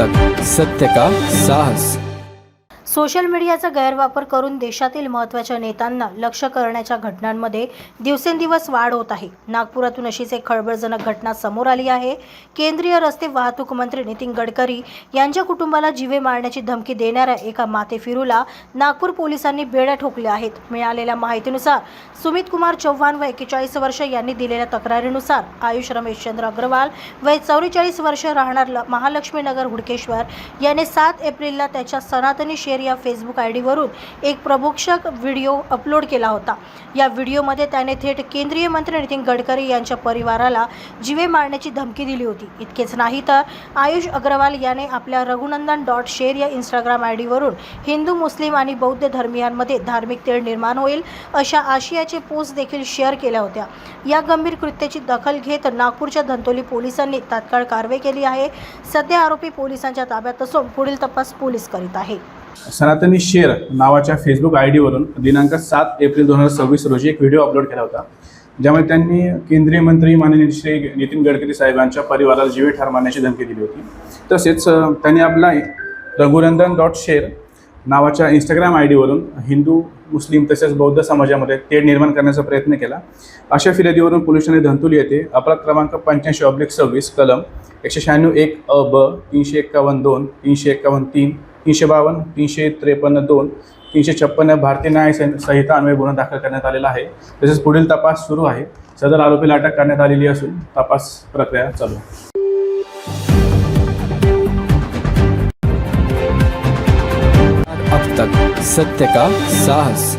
तक सत्य का साहस। सोशल मीडियाचा गैरवापर करून देशातील महत्त्वाच्या नेत्यांना लक्ष्य करण्याच्या घटनांमध्ये दिवसेंदिवस वाढ होत आहे। नागपुरातून अशीच एक खळबळजनक घटना समोर आली आहे। केंद्रीय रस्ते वाहतूक मंत्री नितीन गडकरी यांच्या कुटुंबाला जीवे मारण्याची धमकी देणाऱ्या एका माथेफिरूला नागपूर पोलिसांनी बेड्या ठोकल्या आहेत। मिळालेल्या माहितीनुसार सुमित कुमार चौहान व 41 वर्ष यांनी दिलेल्या तक्रारीनुसार आयुष रमेशचंद्र अग्रवाल वय 44 वर्ष राहणार महालक्ष्मी नगर हुडकेश्वर याने 7 एप्रिलला त्याच्या सनातनी शेअर या फेसबुक आयडी वरून एक प्रबोधक व्हिडिओ अपलोड केला होता। या व्हिडिओमध्ये त्याने थेट केंद्रीय मंत्री नितीन गडकरी यांच्या परिवाराला जीवे मारण्याची धमकी दिली होती। इतकेच नाही तर आयुष अग्रवाल याने आपल्या रघुनंदन.शेर या इंस्टाग्राम आयडी वरून हिंदू, मुस्लिम आणि बौद्ध धर्मियांमध्ये धार्मिक तेढ निर्माण होईल अशा आशयाचे पोस्ट देखील शेअर केल्या होत्या। या गंभीर कृत्याची दखल घेत नागपूरच्या धंतोली पोलिसांनी तात्काळ कारवाई केली आहे। सध्या आरोपी पोलिसांच्या ताब्यात असून पुढील तपास पोलीस करीत आहे। सनातनी शेर नावाच्या फेसबुक आयडीवरून दिनांक 7 एप्रिल 2026 रोजी एक व्हिडिओ अपलोड केला होता, ज्यामध्ये त्यांनी केंद्रीय मंत्री माननीय श्री नितीन गडकरी साहेबांच्या परिवाराला जीवे ठार मारण्याची धमकी दिली होती। तसेच त्यांनी आपला रघुनंदन.शेर नावाच्या इंस्टाग्राम आयडीवरून हिंदू, मुस्लिम तसेच बौद्ध समाजामध्ये तेढ निर्माण करण्याचा प्रयत्न केला। अशा फिर्यादीवरून पोलिसांनी धंतोली येथे अपराध क्रमांक 85/26 कलम 196(1) अ ब 351(2), 351(3), 352, 353(2), 356 भारतीय न्याय संहिता अन्वये गुन्हा दाखल करण्यात आलेला आहे। तसेच पुढील तपास सुरू आहे। सदर आरोपीला अटक करण्यात आलेली असून तपास प्रक्रिया चालू आहे। अब तक सत्य का साहस।